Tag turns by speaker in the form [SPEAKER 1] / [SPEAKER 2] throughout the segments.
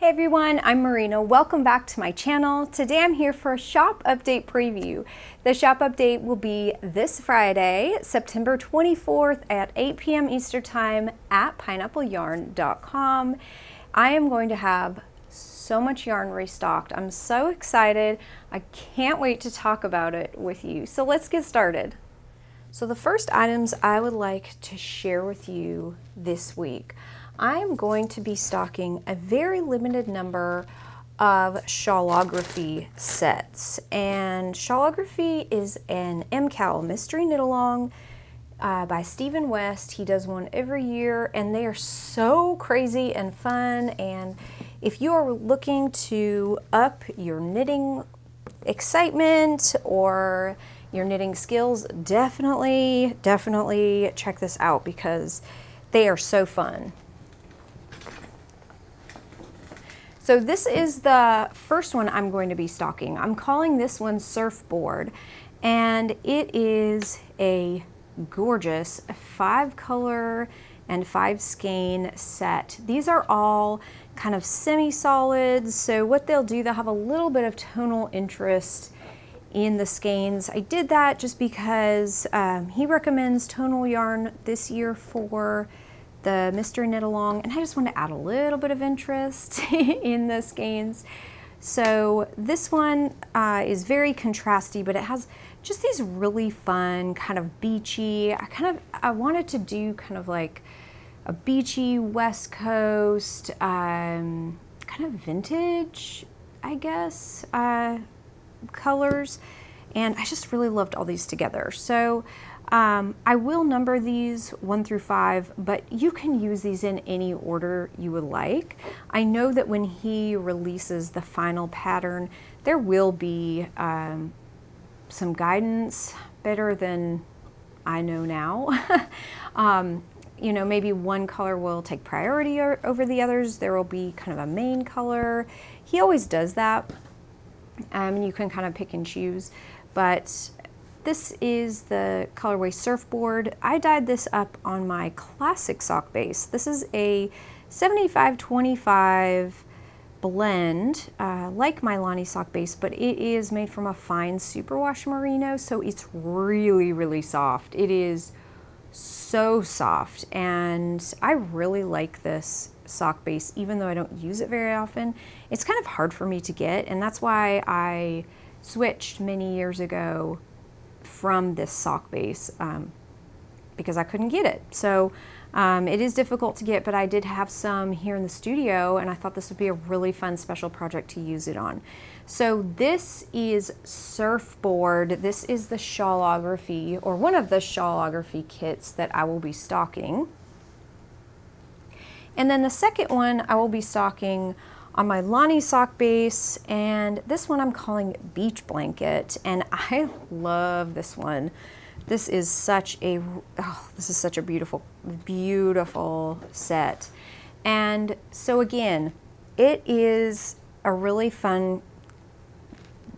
[SPEAKER 1] Hey everyone, I'm Marina. Welcome back to my channel. Today I'm here for a shop update preview. The shop update will be this Friday, September 24th at 8 p.m. Eastern Time at pineappleyarn.com. I am going to have so much yarn restocked. I'm so excited. I can't wait to talk about it with you. So let's get started. So the first items I would like to share with you this week. I am going to be stocking a very limited number of Shawlography sets. And Shawlography is an MCAL mystery knit along by Stephen West. He does one every year and they are so crazy and fun. And if you are looking to up your knitting excitement or your knitting skills, definitely check this out because they are so fun. So this is the first one I'm going to be stocking. I'm calling this one Surfboard, and it is a gorgeous 5-color and 5-skein set. These are all kind of semi-solids, so what they'll do, they'll have a little bit of tonal interest in the skeins. I did that just because he recommends tonal yarn this year for the mystery knit along, and I just want to add a little bit of interest in the skeins. So this one is very contrasty, but it has just these really fun kind of beachy, I wanted to do kind of like a beachy West Coast kind of vintage, I guess, colors, and I just really loved all these together. So I will number these 1 through 5, but you can use these in any order you would like. I know that when he releases the final pattern, there will be some guidance, better than I know now. You know, maybe one color will take priority over the others. There will be kind of a main color. He always does that. You can kind of pick and choose, but this is the colorway Surfboard. I dyed this up on my classic sock base. This is a 75-25 blend, like my Lonnie sock base, but it is made from a fine superwash merino, so it's really soft. It is so soft, and I really like this sock base, even though I don't use it very often. It's kind of hard for me to get, and that's why I switched many years ago from this sock base, because I couldn't get it. So it is difficult to get, but I did have some here in the studio, and I thought this would be a really fun special project to use it on. So this is Surfboard. This is the Shawlography, or one of the Shawlography kits that I will be stocking. And then the second one I will be stocking on my Lonnie sock base, and this one I'm calling Beach Blanket, and I love this one. This is such a beautiful set. And so again, it is a really fun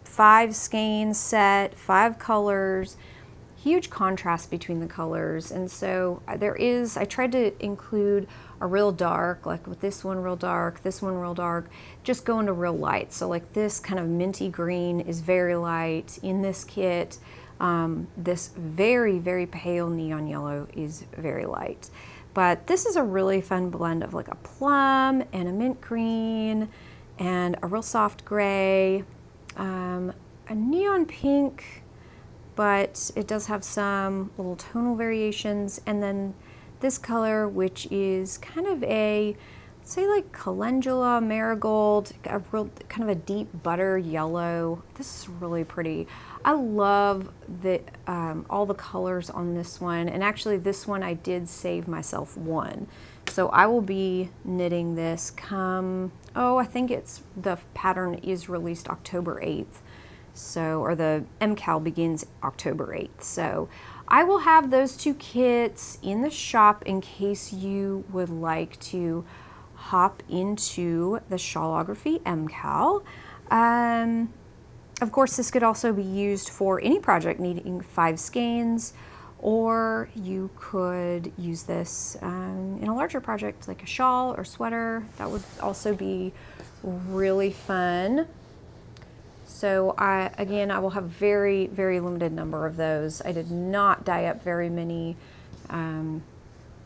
[SPEAKER 1] 5-skein set, 5 colors, huge contrast between the colors. And so I tried to include a real dark, like with this one real dark, this one real dark, just go into real light. So like this kind of minty green is very light in this kit. This very pale neon yellow is very light. But this is a really fun blend of like a plum and a mint green and a real soft gray, a neon pink, but it does have some little tonal variations, and then this color, which is kind of a, say like calendula, marigold, a real kind of a deep butter yellow. This is really pretty. I love the all the colors on this one, and actually this one I did save myself one. So I will be knitting this come, I think the pattern is released October 8th. So, or the MCAL begins October 8th. So I will have those 2 kits in the shop in case you would like to hop into the Shawlography MCAL. Of course, this could also be used for any project needing 5 skeins, or you could use this in a larger project like a shawl or sweater. That would also be really fun. So again, I will have very, very limited number of those. I did not dye up very many,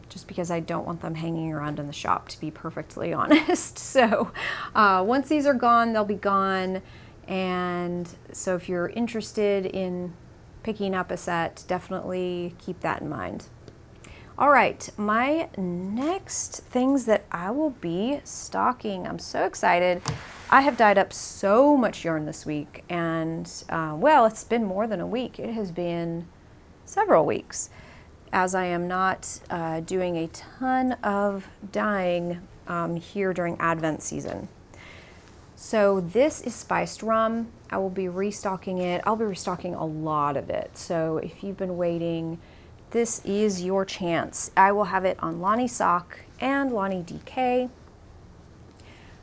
[SPEAKER 1] just because I don't want them hanging around in the shop, to be perfectly honest. So once these are gone, they'll be gone. And so if you're interested in picking up a set, definitely keep that in mind. All right, my next things that I will be stocking. I'm so excited. I have dyed up so much yarn this week, and well, it's been more than a week. It has been several weeks, as I am not doing a ton of dyeing here during Advent season. So this is spiced rum. I will be restocking it. I'll be restocking a lot of it. So if you've been waiting, this is your chance. I will have it on Lonnie Sock and Lonnie DK.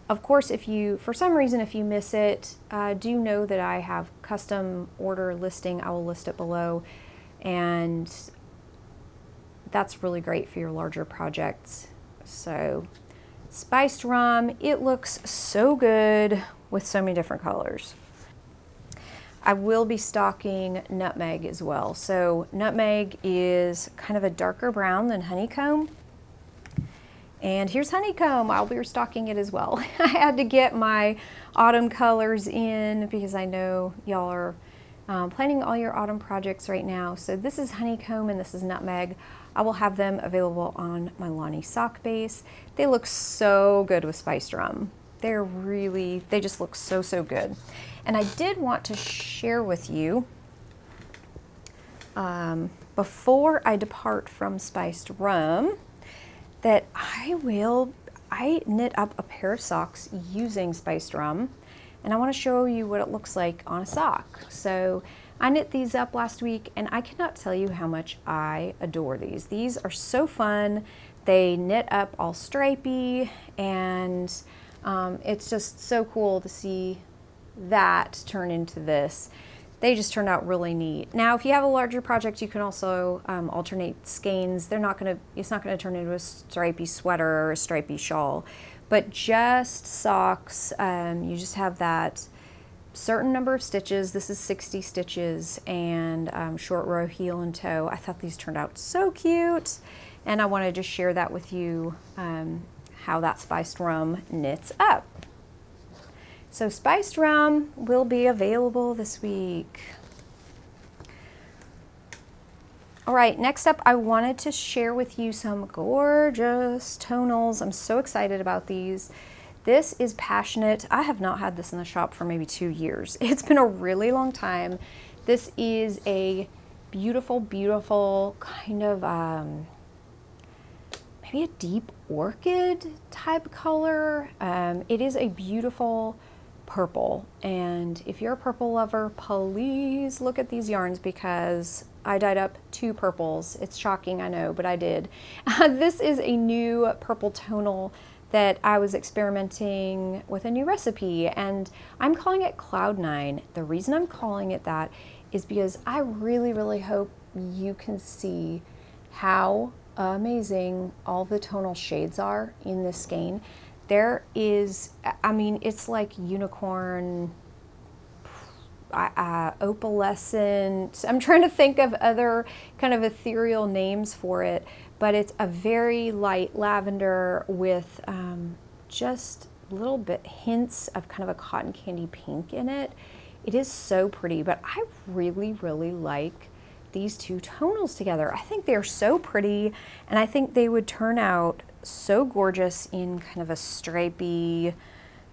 [SPEAKER 1] Of course, if you, for some reason, if you miss it, do know that I have custom order listing. I will list it below, and that's really great for your larger projects. So spiced rum, it looks so good with so many different colors. I will be stocking Nutmeg as well. So Nutmeg is kind of a darker brown than Honeycomb. And here's Honeycomb. I'll be restocking it as well. I had to get my autumn colors in because I know y'all are planning all your autumn projects right now. So this is Honeycomb and this is Nutmeg. I will have them available on my Lonnie sock base. They look so good with spiced rum. They're really, they just look so, so good. And I did want to share with you, before I depart from spiced rum, that I knit up a pair of socks using spiced rum, and I want to show you what it looks like on a sock. So I knit these up last week, and I cannot tell you how much I adore these. These are so fun. They knit up all stripy, and it's just so cool to see that turn into this. They just turned out really neat. Now, if you have a larger project, you can also alternate skeins. It's not gonna turn into a stripy sweater or a stripy shawl, but just socks. You just have that certain number of stitches. This is 60 stitches and short row heel and toe. I thought these turned out so cute, and I wanted to share that with you, how that spiced rum knits up. So spiced rum will be available this week. All right, next up, I wanted to share with you some gorgeous tonals. I'm so excited about these. This is Passionate. I have not had this in the shop for maybe 2 years. It's been a really long time. This is a beautiful, beautiful kind of, maybe a deep orchid type color. It is a beautiful purple, and if you're a purple lover, please look at these yarns because I dyed up 2 purples. It's shocking, I know, but I did. This is a new purple tonal that I was experimenting with a new recipe, and I'm calling it Cloud 9. The reason I'm calling it that is because I really, really hope you can see how amazing all the tonal shades are in this skein. There is, I mean, it's like unicorn, opalescent. I'm trying to think of other kind of ethereal names for it, but it's a very light lavender with just a little bit hints of kind of a cotton candy pink in it. It is so pretty, but I really, really like these 2 tonals together. I think they're so pretty, and I think they would turn out so gorgeous in kind of a stripy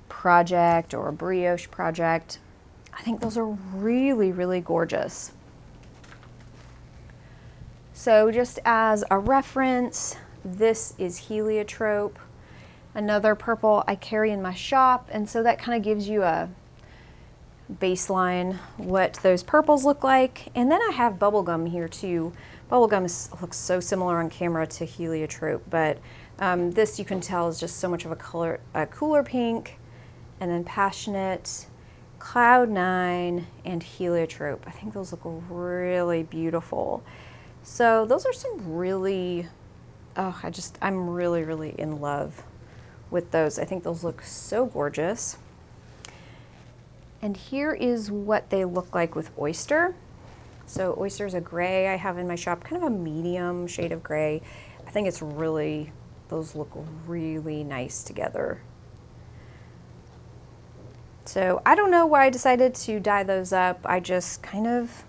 [SPEAKER 1] project or a brioche project. I think those are really, really gorgeous. So just as a reference, this is Heliotrope, another purple I carry in my shop, and so that kind of gives you a baseline what those purples look like. And then I have Bubblegum here too. Bubblegum looks so similar on camera to Heliotrope, but this you can tell is just so much of a cooler pink. And then Passionate, Cloud 9, and Heliotrope. I think those look really beautiful. So those are some really, I'm really, really in love with those. I think those look so gorgeous. And here is what they look like with Oyster. So Oyster is a gray I have in my shop, kind of a medium shade of gray. I think it's really, those look really nice together. So I don't know why I decided to dye those up. I just kind of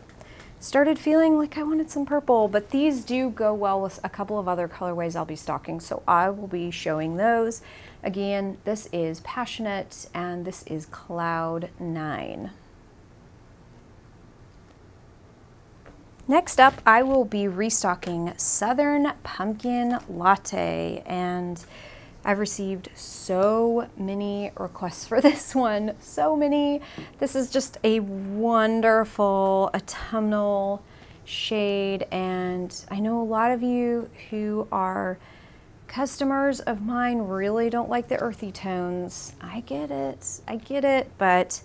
[SPEAKER 1] started feeling like I wanted some purple, but these do go well with a couple of other colorways I'll be stocking, so I will be showing those. Again, this is Passionate and this is Cloud 9. Next up, I will be restocking Southern Pumpkin Latte, and I've received so many requests for this one, so many. This is just a wonderful autumnal shade, and I know a lot of you who are customers of mine really don't like the earthy tones. I get it, but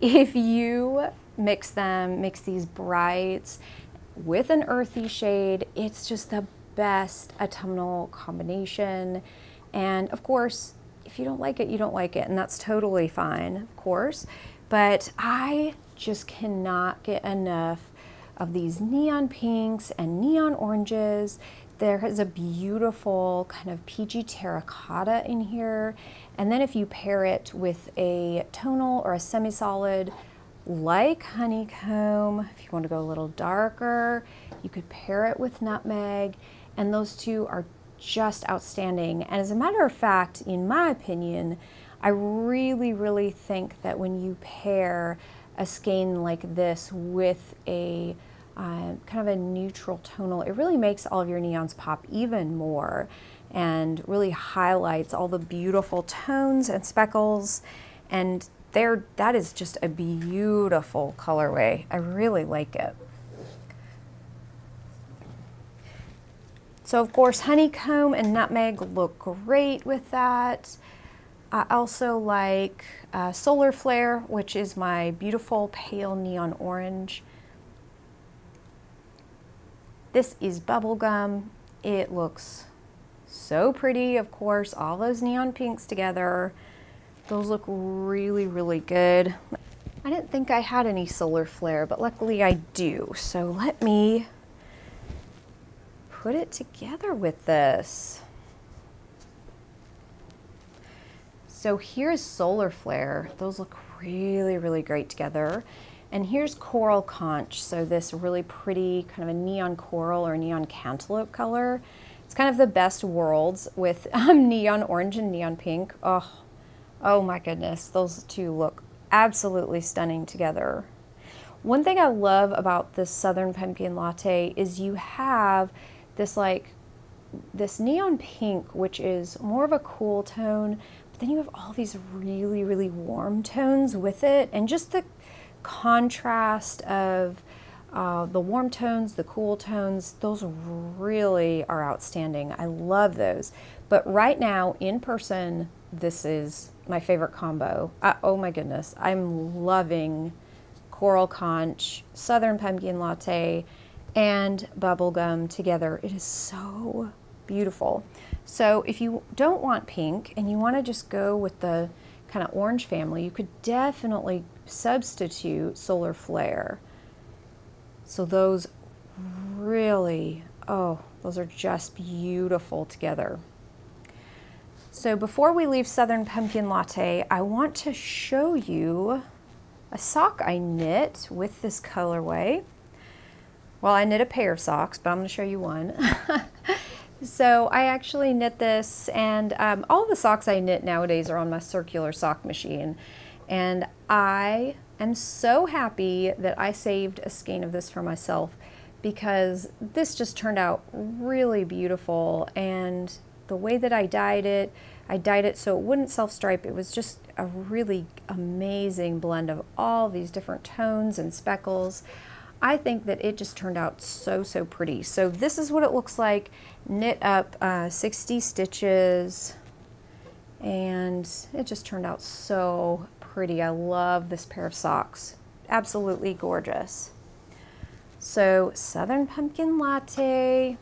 [SPEAKER 1] if you mix these brights with an earthy shade, it's just the best autumnal combination. And of course, if you don't like it, you don't like it, and that's totally fine, of course. But I just cannot get enough of these neon pinks and neon oranges. There is a beautiful kind of peachy terracotta in here. And then if you pair it with a tonal or a semi-solid like Honeycomb, if you want to go a little darker, you could pair it with Nutmeg, and those two are just outstanding. And as a matter of fact, in my opinion, I really think that when you pair a skein like this with a kind of a neutral tonal, it really makes all of your neons pop even more and really highlights all the beautiful tones and speckles. And that is just a beautiful colorway. I really like it. So of course, Honeycomb and Nutmeg look great with that. I also like Solar Flare, which is my beautiful pale neon orange. This is Bubblegum. It looks so pretty, of course, all those neon pinks together. Those look really good. I didn't think I had any Solar Flare, but luckily I do. So let me put it together with this. So here's Solar Flare. Those look really great together. And here's Coral Conch. So this really pretty kind of a neon coral or neon cantaloupe color. It's kind of the best worlds with neon orange and neon pink. Oh my goodness, those two look absolutely stunning together. One thing I love about this Southern Pumpkin Latte is you have this neon pink, which is more of a cool tone, but then you have all these really warm tones with it, and just the contrast of the warm tones, the cool tones, those really are outstanding. I love those. But right now, in person, this is my favorite combo. Oh my goodness, I'm loving Coral Conch, Southern Pumpkin Latte, and Bubblegum together. It is so beautiful. So if you don't want pink and you want to just go with the kind of orange family, you could definitely substitute Solar Flare. So those really, those are just beautiful together. So before we leave Southern Pumpkin Latte, I want to show you a sock I knit with this colorway. Well, I knit a pair of socks, but I'm going to show you one. So I actually knit this, and all the socks I knit nowadays are on my circular sock machine. And I am so happy that I saved a skein of this for myself, because this just turned out really beautiful. And the way that I dyed it so it wouldn't self-stripe. It was just a really amazing blend of all these different tones and speckles. I think that it just turned out so pretty. So this is what it looks like, knit up 60 stitches, and it just turned out so pretty. I love this pair of socks. Absolutely gorgeous. So Southern Pumpkin Latte,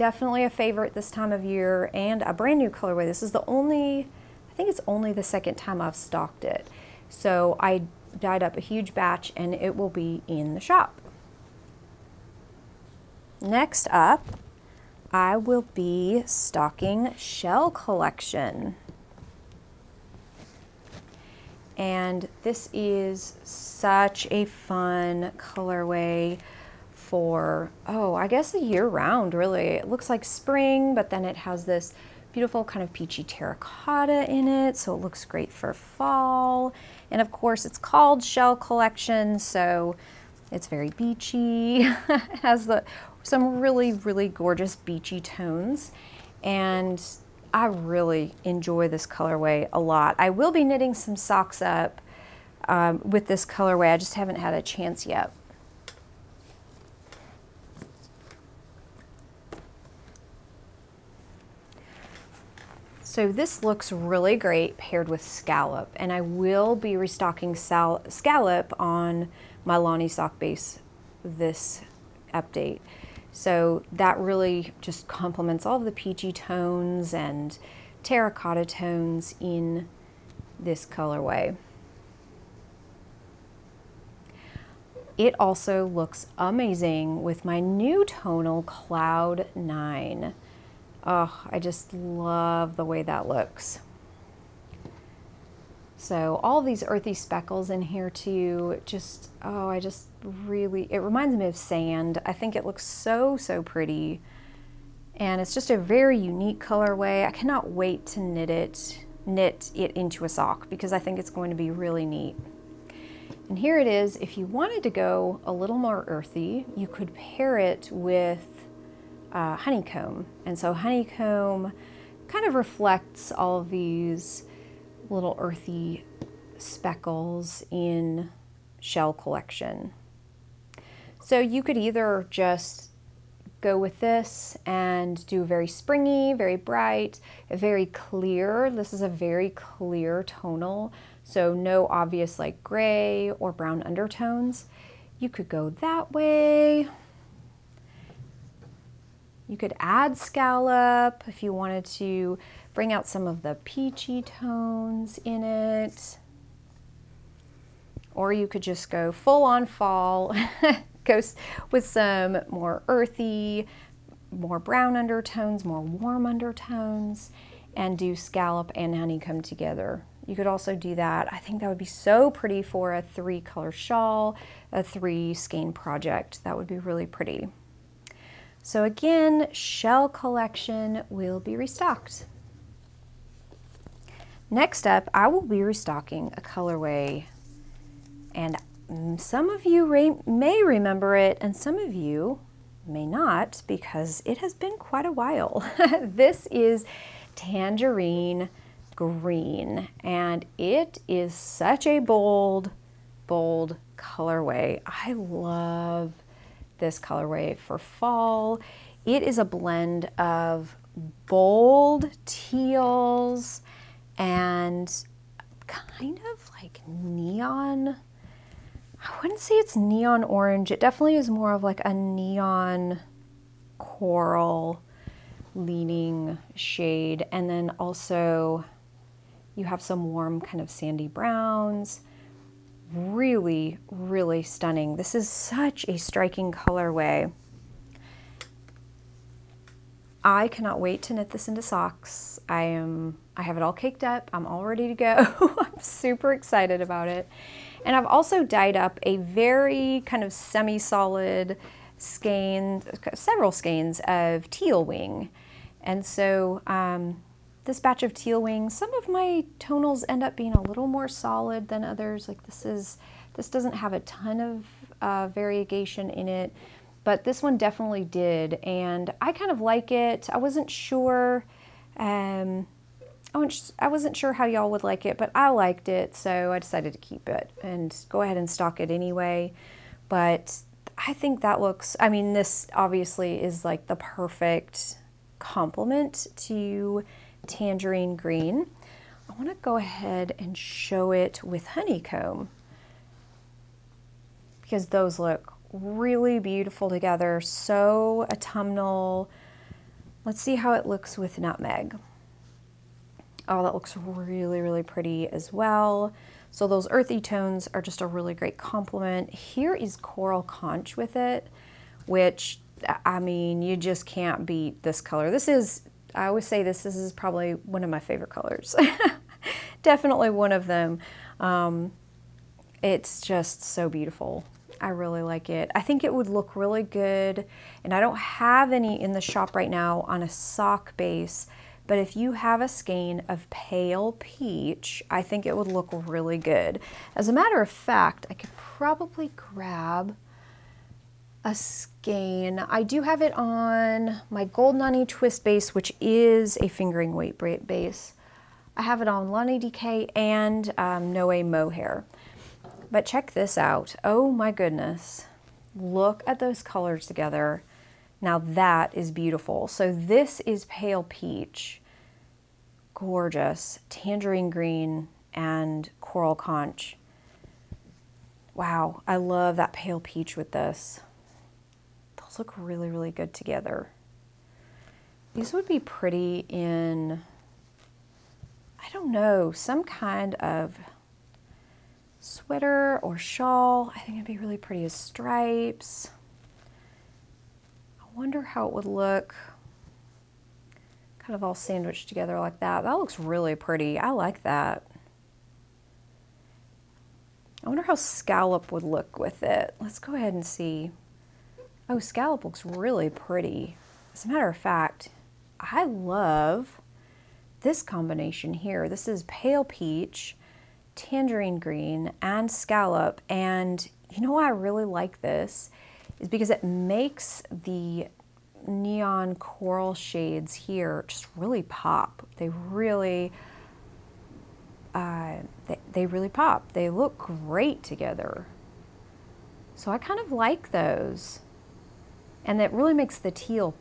[SPEAKER 1] definitely a favorite this time of year and a brand new colorway. This is the only, I think it's only the second time I've stocked it. So I dyed up a huge batch and it will be in the shop. Next up, I will be stocking Shell Collection. And this is such a fun colorway for, oh, I guess a year round, really. It looks like spring, but then it has this beautiful kind of peachy terracotta in it, so it looks great for fall. And of course, it's called Shell Collection, so it's very beachy. It has some really, really gorgeous beachy tones, and I really enjoy this colorway a lot. I will be knitting some socks up with this colorway. I just haven't had a chance yet. So this looks really great paired with Scallop, and I will be restocking Scallop on my Lonnie sock base this update. So that really just complements all of the peachy tones and terracotta tones in this colorway. It also looks amazing with my new tonal Cloud 9. Oh, I just love the way that looks. So all these earthy speckles in here too, just, oh, I just really, it reminds me of sand. I think it looks so, so pretty. And it's just a very unique colorway. I cannot wait to knit it into a sock because I think it's going to be really neat. And here it is. If you wanted to go a little more earthy, you could pair it with Honeycomb. And so Honeycomb kind of reflects all of these little earthy speckles in Shell Collection. So you could either just go with this and do very springy, very bright, very clear. This is a very clear tonal, so no obvious like gray or brown undertones. You could go that way. You could add Scallop if you wanted to bring out some of the peachy tones in it. Or you could just go full on fall, go with some more earthy, more brown undertones, more warm undertones, and do Scallop and Honeycomb together. You could also do that. I think that would be so pretty for a 3-color shawl, a 3 skein project. That would be really pretty. So again, Shell Collection will be restocked. Next up, I will be restocking a colorway, and some of you may remember it and some of you may not because it has been quite a while. This is Tangerine Green, and it is such a bold, bold colorway. I love this colorway for fall. It is a blend of bold teals and kind of like neon. I wouldn't say it's neon orange. It definitely is more of like a neon coral leaning shade. And then also you have some warm kind of sandy browns. Really, really stunning. This is such a striking colorway. I cannot wait to knit this into socks. I have it all caked up. I'm all ready to go. I'm super excited about it. And I've also dyed up a very kind of semi-solid skein, several skeins of Teal Wing. And so this batch of Teal Wing, some of my tonals end up being a little more solid than others. Like this doesn't have a ton of variegation in it, but this one definitely did, and I kind of like it. I wasn't sure, I wasn't sure how y'all would like it, but I liked it, so I decided to keep it and go ahead and stock it anyway. But I think that looks, I mean, this obviously is like the perfect complement to Tangerine Green. I want to go ahead and show it with Honeycomb because those look really beautiful together, so autumnal. Let's see how it looks with Nutmeg. Oh, that looks really, really pretty as well. So those earthy tones are just a really great complement. Here is Coral Conch with it, which, I mean, you just can't beat this color. This is, I always say this is probably one of my favorite colors. Definitely one of them. It's just so beautiful. I really like it. I think it would look really good, and I don't have any in the shop right now on a sock base, but if you have a skein of pale peach, I think it would look really good. As a matter of fact, I could probably grab a skein. I do have it on my Gold Nani Twist base, which is a fingering weight base. I have it on Lani DK and Noe Mohair. But check this out. Oh my goodness. Look at those colors together. Now that is beautiful. So this is pale peach. Gorgeous. Tangerine green and coral conch. Wow, I love that pale peach with this. Those look really, really good together. These would be pretty in, I don't know, some kind of sweater or shawl. I think it'd be really pretty as stripes. I wonder how it would look kind of all sandwiched together like that. That looks really pretty. I like that. I wonder how Scallop would look with it. Let's go ahead and see. Oh, Scallop looks really pretty. As a matter of fact, I love this combination here. This is pale peach, tangerine green, and Scallop. And you know why I really like this is because it makes the neon coral shades here just really pop. They really really pop. They look great together. So I kind of like those. And that really makes the teal,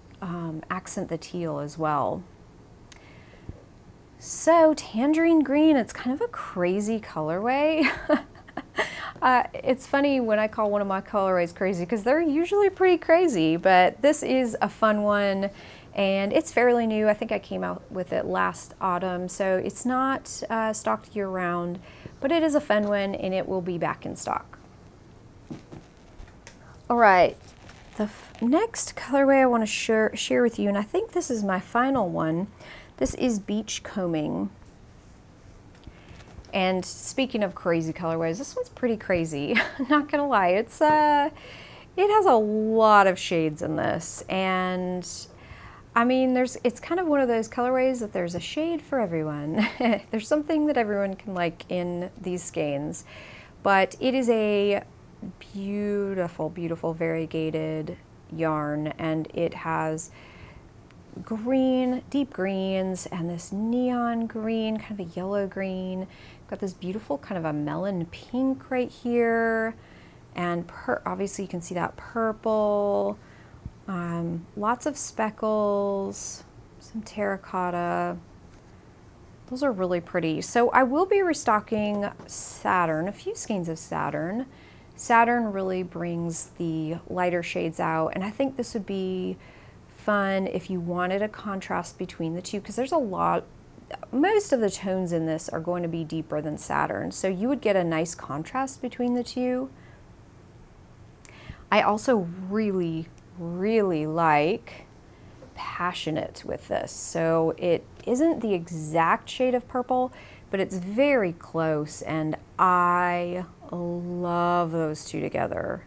[SPEAKER 1] accent the teal as well. So tangerine green, it's kind of a crazy colorway. It's funny when I call one of my colorways crazy because they're usually pretty crazy, but this is a fun one and it's fairly new. I think I came out with it last autumn, so it's not stocked year round, but it is a fun one and it will be back in stock. All right, the next colorway I want to share with you, and I think this is my final one. This is Beachcombing. And speaking of crazy colorways, this one's pretty crazy. Not gonna lie, it has a lot of shades in this, and I mean, it's kind of one of those colorways that there's a shade for everyone. There's something that everyone can like in these skeins, but it is a beautiful, beautiful variegated yarn, and it has green, deep greens, and this neon green, kind of a yellow green. Got this beautiful kind of a melon pink right here, and obviously you can see that purple. Lots of speckles, some terracotta. Those are really pretty. So I will be restocking Saturn, a few skeins of Saturn. Saturn really brings the lighter shades out, and I think this would be fun if you wanted a contrast between the two, because there's a lot, most of the tones in this are going to be deeper than Saturn, so you would get a nice contrast between the two. I also really, really like Passionate with this. So it isn't the exact shade of purple, but it's very close, and I love those two together.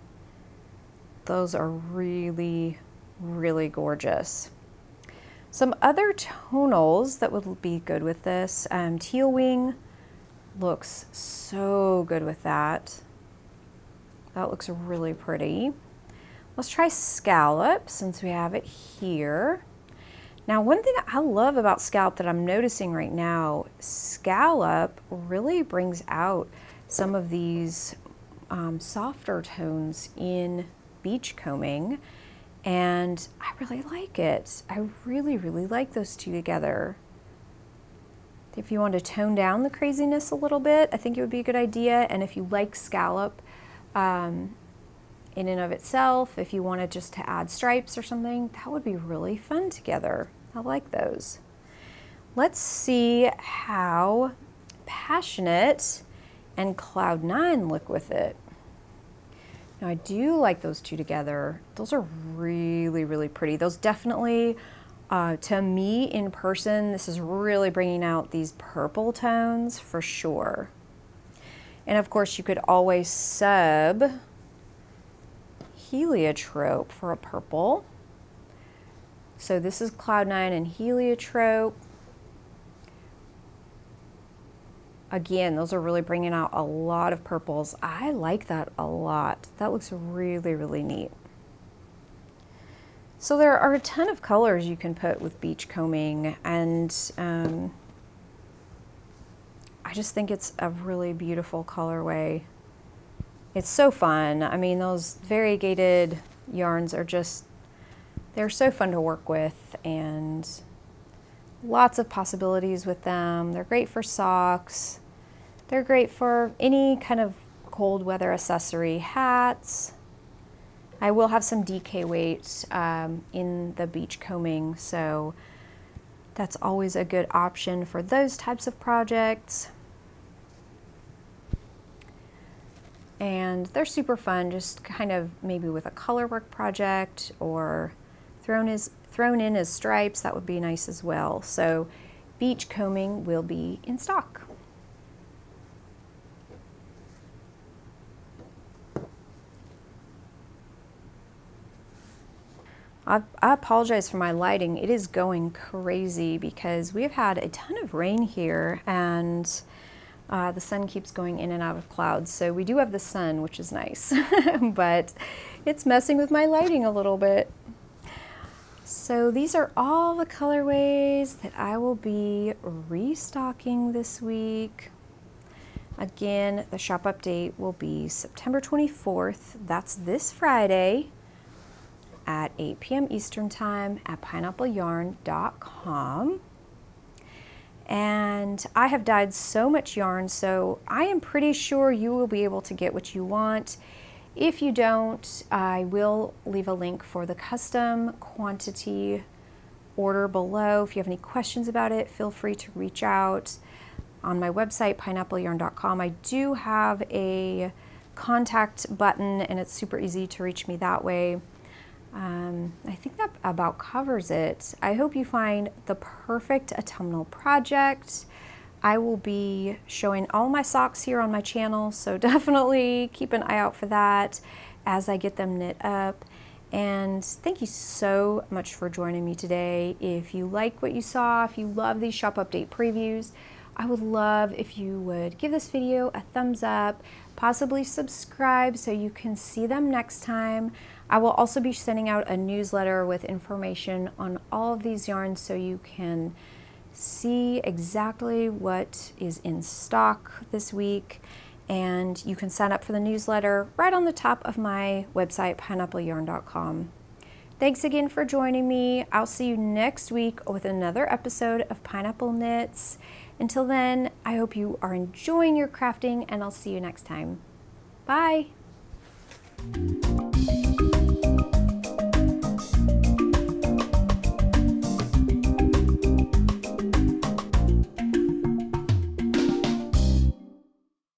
[SPEAKER 1] Those are really, really gorgeous. Some other tonals that would be good with this, Teal Wing looks so good with that. That looks really pretty. Let's try Scallop since we have it here. Now, one thing I love about Scallop that I'm noticing right now, Scallop really brings out some of these softer tones in Beachcombing, and I really like it. I really, really like those two together. If you want to tone down the craziness a little bit, I think it would be a good idea. And if you like Scallop in and of itself, if you wanted just to add stripes or something, that would be really fun together. I like those. Let's see how Passionate and Cloud 9 look with it. Now I do like those two together. Those are really, really pretty. Those definitely, to me in person, this is really bringing out these purple tones for sure. And of course you could always sub Heliotrope for a purple. So this is Cloud 9 and Heliotrope. Again, those are really bringing out a lot of purples. I like that a lot. That looks really, really neat. So there are a ton of colors you can put with Beachcombing, and I just think it's a really beautiful colorway. It's so fun. I mean, those variegated yarns are just, they're so fun to work with, and lots of possibilities with them. They're great for socks. They're great for any kind of cold weather accessory, hats. I will have some DK weight in the Beachcombing, so that's always a good option for those types of projects. And they're super fun, just kind of maybe with a color work project or thrown in as stripes. That would be nice as well. So Beachcombing will be in stock. I apologize for my lighting. It is going crazy because we've had a ton of rain here, and the sun keeps going in and out of clouds. So we do have the sun, which is nice, but it's messing with my lighting a little bit. So these are all the colorways that I will be restocking this week. Again, the shop update will be September 24th. That's this Friday at 8 p.m. Eastern Time at pineappleyarn.com. And I have dyed so much yarn, so I am pretty sure you will be able to get what you want. If you don't, I will leave a link for the custom quantity order below. If you have any questions about it, feel free to reach out. On my website, pineappleyarn.com, I do have a contact button, and it's super easy to reach me that way. I think that about covers it. I hope you find the perfect autumnal project. I will be showing all my socks here on my channel, so definitely keep an eye out for that as I get them knit up. And thank you so much for joining me today. If you like what you saw, if you love these shop update previews, I would love if you would give this video a thumbs up, possibly subscribe so you can see them next time. I will also be sending out a newsletter with information on all of these yarns so you can see exactly what is in stock this week, and you can sign up for the newsletter right on the top of my website, pineappleyarn.com. Thanks again for joining me. I'll see you next week with another episode of Pineapple Knits. Until then, I hope you are enjoying your crafting, and I'll see you next time. Bye!